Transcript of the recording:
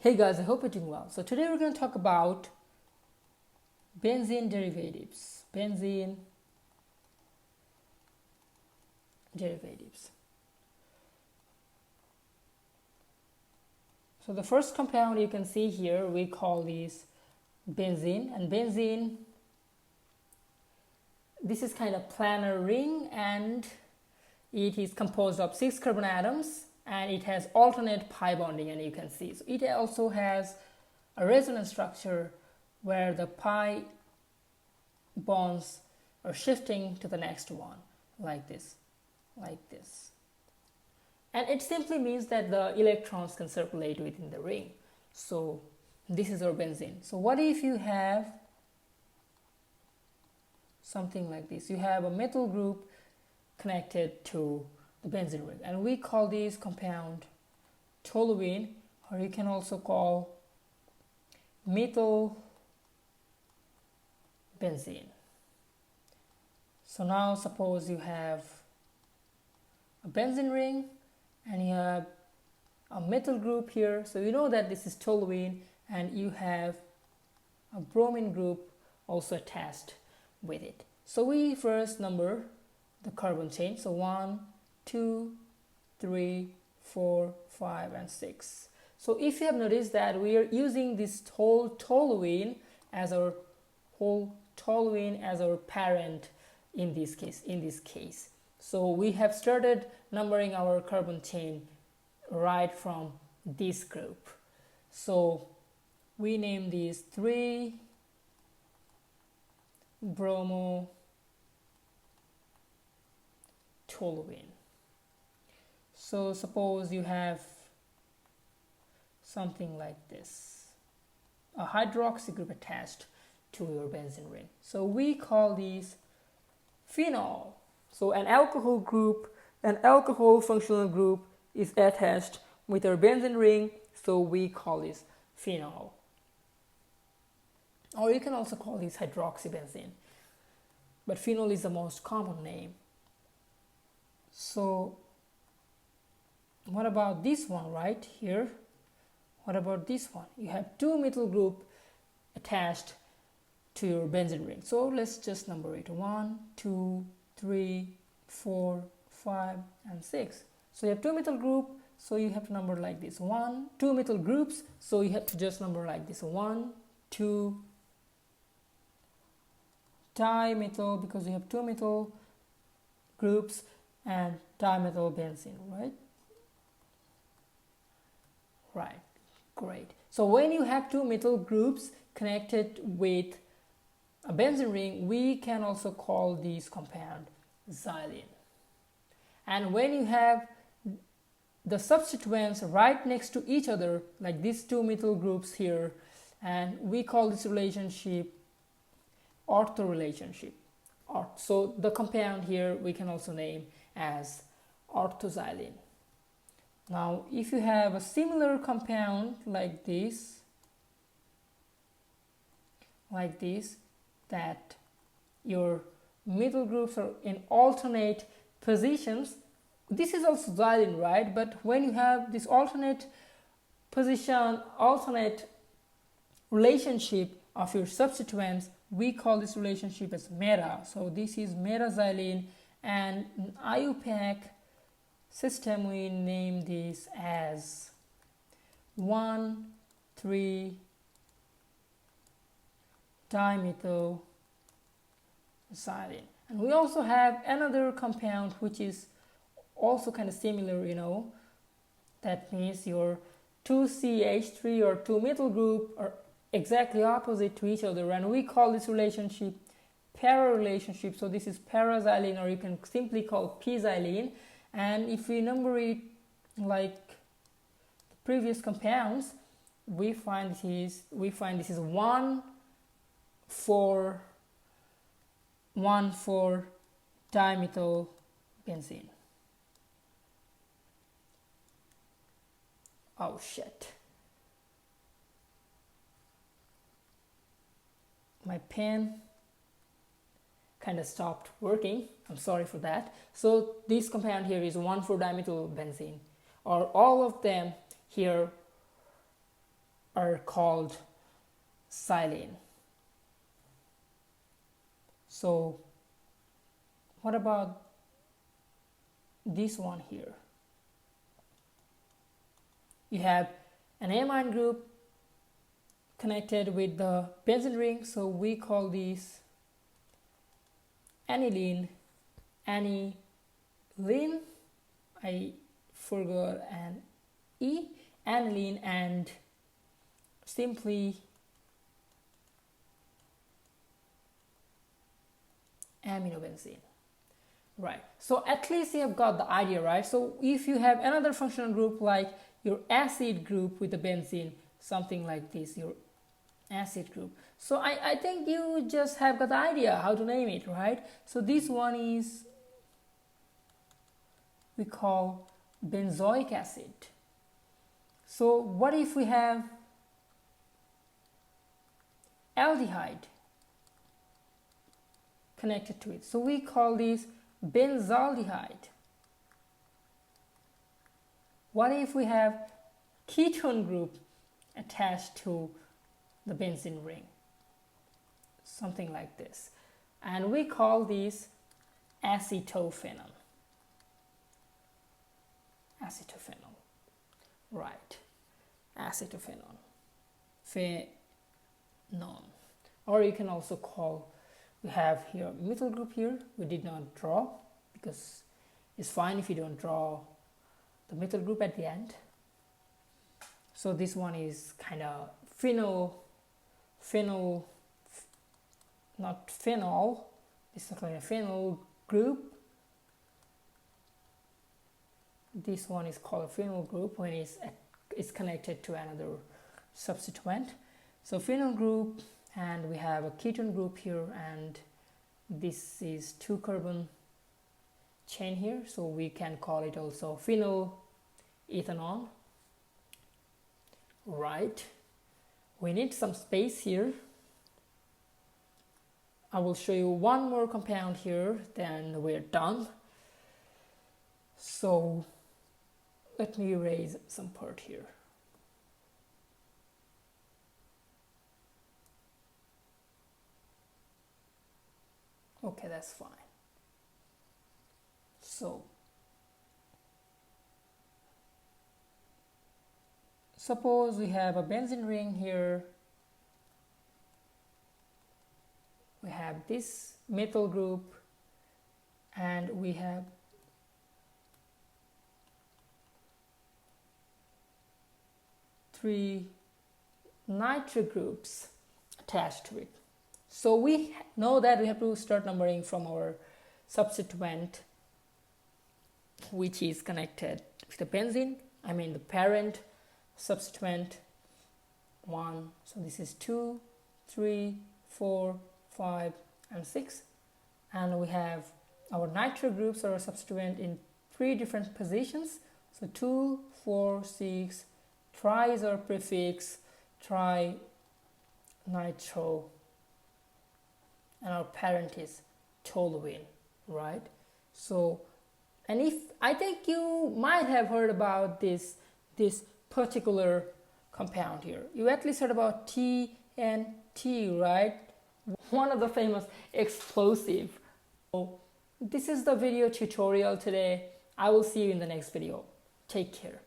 Hey guys, I hope you're doing well. So today we're going to talk about benzene derivatives. Benzene derivatives. So the first compound you can see here, we call this benzene, and benzene, this is kind of planar ring, and it is composed of 6 carbon atoms, and it has alternate pi bonding, and you can see. So it also has a resonance structure where the pi bonds are shifting to the next one, like this. And it simply means that the electrons can circulate within the ring. So this is our benzene. So what if you have something like this? You have a methyl group connected to the benzene ring, and we call this compound toluene, or you can also call methyl benzene. So now suppose you have a benzene ring and you have a methyl group here, so you know that this is toluene, and you have a bromine group also attached with it. So we first number the carbon chain. So 1, 2, 3, 4, 5, and 6. So if you have noticed that we are using this whole toluene as our parent in this case. So we have started numbering our carbon chain right from this group. So we name these 3 bromo toluene. So suppose you have something like this, a hydroxy group attached to your benzene ring. So we call these phenol. So an alcohol functional group is attached with our benzene ring, so we call this phenol. Or you can also call this hydroxybenzene, but phenol is the most common name. So what about this one right here? What about this one? You have 2 methyl group attached to your benzene ring. So let's just number it. 1, 2, 3, 4, 5, and 6. So you have 2 methyl group, so you have to number like this. 2 methyl groups, so you have to just number like this. 1, 2, dimethyl, because you have 2 methyl groups, and dimethyl benzene, right? Right, great. So when you have 2 methyl groups connected with a benzene ring, we can also call this compound xylene. And when you have the substituents right next to each other, like these 2 methyl groups here, and we call this relationship ortho relationship. So the compound here we can also name as orthoxylene. Now if you have a similar compound like this, that your methyl groups are in alternate positions, this is also xylene, right? But when you have this alternate position, alternate relationship of your substituents, we call this relationship as meta. So this is metaxylene, and in IUPAC system we name this as 1,3-dimethyl xylene. And we also have another compound which is also kind of similar, that means your 2CH3 or 2 methyl group are exactly opposite to each other, and we call this relationship para relationship. So this is paraxylene, or you can simply call p-xylene. And if we number it like the previous compounds, we find this is 1,4-dimethyl benzene. Oh shit. My pen kind of stopped working. I'm sorry for that. So this compound here is 1,4-dimethyl benzene, or all of them here are called xylene. So what about this one here? You have an amine group connected with the benzene ring, so we call these aniline. I forgot an E, aniline, and simply aminobenzene. Right, so at least you have got the idea, right? So if you have another functional group like your acid group with the benzene, something like this, your acid group. So I think you just have got the idea how to name it, right? So this one is, we call benzoic acid. So what if we have aldehyde connected to it? So we call this benzaldehyde. What if we have ketone group attached to the benzene ring? Something like this. And we call this acetophenone. Acetophenone. Right. Acetophenone. Phenone. Or you can also call, we have here methyl group here. We did not draw because it's fine if you don't draw the methyl group at the end. So this one is kind of not phenol, this is like a phenol group. This one is called a phenol group when it's connected to another substituent. So phenol group, and we have a ketone group here, and this is 2 carbon chain here, so we can call it also phenyl ethanol. Right, we need some space here. I will show you one more compound here, then we're done. So let me erase some part here. Okay, that's fine. So suppose we have a benzene ring here. We have this methyl group, and we have three nitric groups attached to it. So we know that we have to start numbering from our substituent, which is connected with the benzene, I mean the parent substituent 1. So this is 2, 3, 4, 5, and 6. And we have our nitric groups or substituent in 3 different positions. So 2, 4, 6, tri is our prefix, tri nitro, and our parent is toluene, right? So, and if I think you might have heard about this particular compound here. You at least heard about TNT, right? One of the famous explosive. So this is the video tutorial today. I will see you in the next video. Take care.